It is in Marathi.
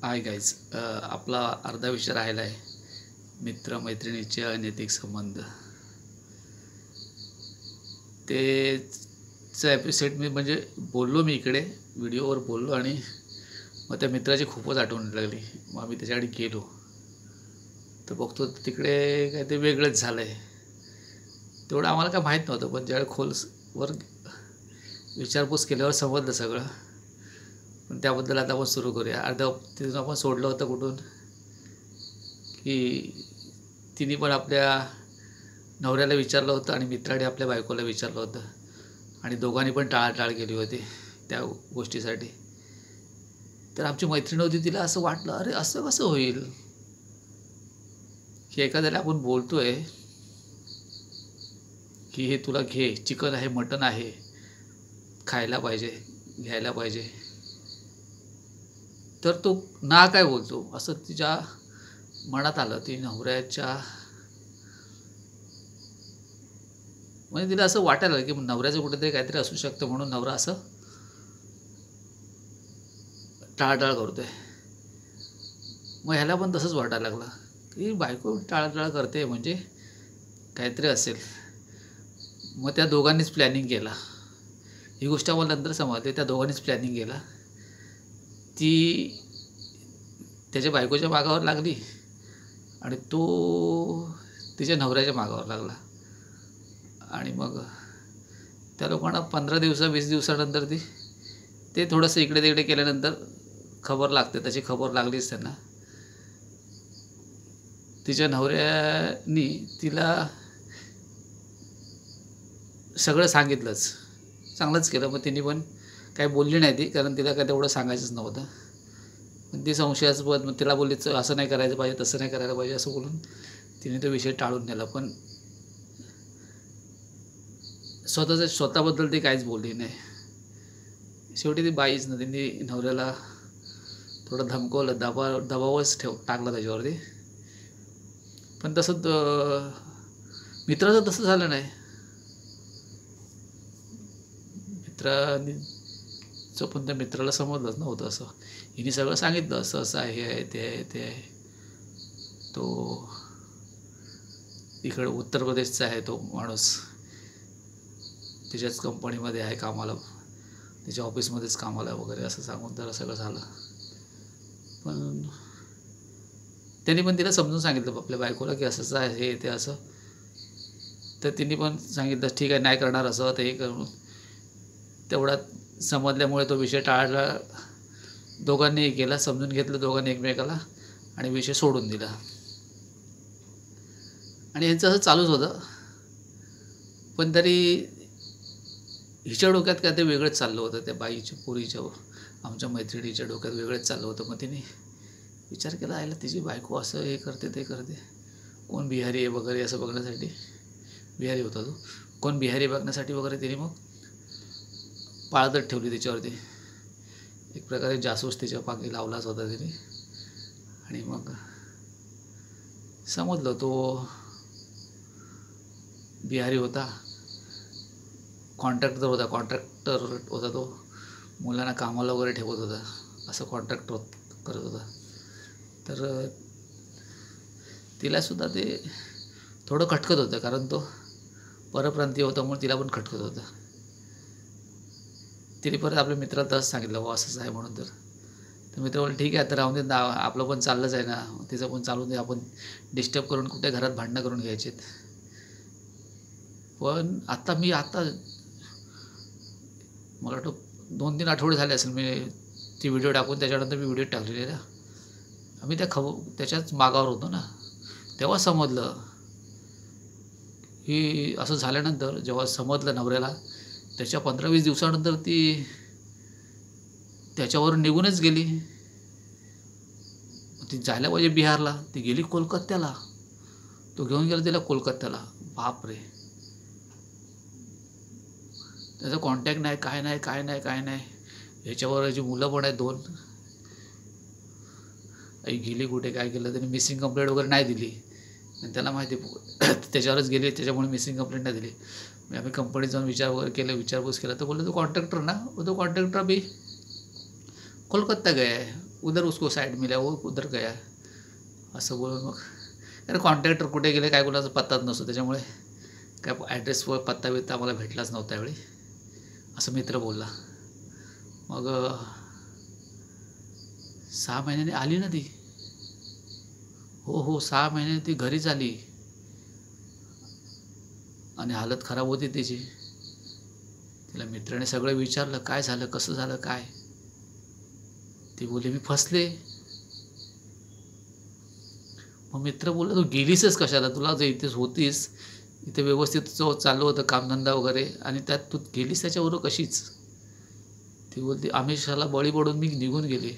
हाय गाईज, आपला अर्धा विषय राहिला आहे. मित्रमैत्रिणीचे अनैतिक संबंध. तेचा एपिसोड मी म्हणजे बोललो, मी इकडे व्हिडिओवर बोललो आणि मग त्या मित्राची खूपच आठवण लागली. मग आम्ही त्याच्याकडे गेलो तर बघतो तिकडे काय ते वेगळंच झालं आहे. तेवढं आम्हाला काय माहीत नव्हतं, पण ज्यावेळी खोलवर विचारपूस केल्यावर समजलं सगळं. पण त्याबद्दल आता आपण सुरू करूया. तिथून आपण सोडलं होतं कुठून, की तिने पण आपल्या नवऱ्याला विचारलं होतं आणि मित्राने आपल्या बायकोला विचारलं होतं आणि दोघांनी पण टाळाटाळ केली होती त्या गोष्टीसाठी. तर आमची मैत्रीण होती, तिला असं वाटलं, अरे असं कसं होईल की एखाद्याला आपण बोलतोय की हे तुला घे, चिकन आहे, मटण आहे, खायला पाहिजे, घ्यायला पाहिजे, तर तो ना काय बोलतो असं तिच्या मनात आलं. ती नवऱ्याच्या म्हणजे तिला असं वाटायला लागलं की नवऱ्याचं कुठेतरी काहीतरी असू शकतं, म्हणून नवरा असं टाळाटाळ करतोय. मग ह्याला पण तसंच वाटायला लागलं की बायको टाळाटाळ करते म्हणजे काहीतरी असेल. मग त्या दोघांनीच प्लॅनिंग केला. ही गोष्ट आम्हाला नंतर समजली. त्या दोघांनीच प्लॅनिंग केला. ती त्याच्या बायकोच्या मागावर लागली आणि तो तिच्या नवऱ्याच्या मागावर लागला. आणि मग त्या लोकांना 15-20 दिवसानंतर ते थोडंसं इकडे तिकडे केल्यानंतर खबर लागते. त्याची खबर लागलीच त्यांना. तिच्या नवऱ्यानी तिला सगळं सांगितलंच, चांगलंच केलं. मग तिने पण काही बोलली नाही ती, कारण तिला काय तेवढं सांगायचंच नव्हतं. पण ती संशयास्पद, मग तिला बोलली असं नाही करायचं पाहिजे, तसं नाही करायला पाहिजे, असं बोलून तिने तो विषय टाळून नेला. पण स्वतःबद्दल ती काहीच बोलली नाही. शेवटी ती बाईच ना, तिने नवऱ्याला थोडं धमकवलं, दबावच टाकला त्याच्यावरती. पण तसं मित्राचं तसं झालं नाही. मित्राचं पण त्या मित्राला समजलंच नव्हतं. असं हिने सगळं सांगितलं, असं असं आहे, हे आहे, ते आहे, ते आहे. तो इकडं उत्तर प्रदेशचा आहे तो माणूस, तिच्याच कंपनीमध्ये आहे कामाला, तिच्या ऑफिसमध्येच कामाला वगैरे असं सांगून त्याला सगळं झालं. पण त्यांनी पण तिला समजून सांगितलं आपल्या बायकोला की असंच आहे, हे ते असं. तर तिने पण सांगितलं ठीक आहे, नाही करणार असं ते, हे करून तेवढ्यात समजल्यामुळे तो विषय टाळला. दोघांनीही केला, समजून घेतलं दोघांनी एकमेकाला आणि विषय सोडून दिला. आणि यांचं असं चालूच होतं. पण तरी हिच्या डोक्यात काय ते वेगळंच चाललं होतं. त्या बाईच्या, पोरीच्या, आमच्या मैत्रिणीच्या डोक्यात वेगळंच चाललं होतं. मग तिने विचार केला, आयला तिची बायको असं हे करते, ते करते, कोण बिहारी आहे वगैरे असं बघण्यासाठी. बिहारी होता तो, कोण बिहारी बघण्यासाठी वगैरे तिने मग पाळतच ठेवली तिच्यावरती. एक प्रकारे जासूस तिच्या पाठी लावलाच होता तिने. आणि मग समजलं तो बिहारी होता, कॉन्ट्रॅक्टर होता तो, मुलांना कामाला वगैरे ठेवत होता, असं कॉन्ट्रॅक्टर करत होता. तर तिलासुद्धा ते थोडं खटकत होतं, कारण तो परप्रांतीय होता म्हणून तिला पण खटकत होतं. तिने परत आपल्या मित्राला तसं सांगितलं, हो असंच आहे म्हणून. तर मित्र बोलले ठीक आहे, आता राहून दे, आपलं पण चाललंच आहे ना, तिचं पण चालू दे, आपण डिस्टर्ब करून कुठे घरात भांडणं करून घ्यायचेत. पण आता मला वाटतं 2-3 आठवडे झाले असेल मी ती व्हिडिओ टाकून, त्याच्यानंतर मी व्हिडिओ टाकलेले ना. आम्ही त्याच्याच मागावर होतो ना. तेव्हा समजलं की असं झाल्यानंतर, जेव्हा समजलं नवऱ्याला, त्याच्या 15-20 दिवसानंतर ती त्याच्यावर निघूनच गेली. ती जायला पाहिजे बिहारला, ती गेली कोलकात्याला. तो घेऊन गेला तिला कोलकात्याला. बापरे, त्याचा कॉन्टॅक्ट नाही, काय नाही, काय नाही, काय नाही. याच्यावर याची मुलं पण आहेत 2. आई गेली कुठे, काय केलं, त्याने मिसिंग कंप्लेंट वगैरे नाही दिली. आणि त्याला माहिती त्याच्यावरच गेली, त्याच्यामुळे मिसिंग कंप्लेंट नाही दिली. आम्ही कंपनीत जाऊन विचारपूस केला. तर बोलले तो कॉन्ट्रॅक्टर ना, तो कॉन्ट्रॅक्टर अभी कोलकाता गया है, उधर उसको साईड मिला, वो उधर गया. असं बोलून मग अरे कॉन्ट्रॅक्टर कुठे गेले काय कोणाचा पत्ताच नसतो, त्याच्यामुळे काय ॲड्रेसवर पत्ता बित्ता आम्हाला भेटलाच नव्हता त्यावेळी, असं मित्र बोलला. मग 6 महिन्याने आली ना ती. हो 6 महिन्याने ती घरीच आली आणि हालत खराब होती तिची. तिला मित्राने सगळं विचारलं, काय झालं, कसं झालं, काय. ती बोलली मी फसले. मग मित्र बोलला तू गेलीसच कशाला, तुला जर इथेच होतीस, इथे व्यवस्थित चालू होतं कामधंदा वगैरे, आणि त्यात तू गेलीस त्याच्याबरोबर कशीच. ती बोलते आमिषाला बळी पडून मी निघून गेले.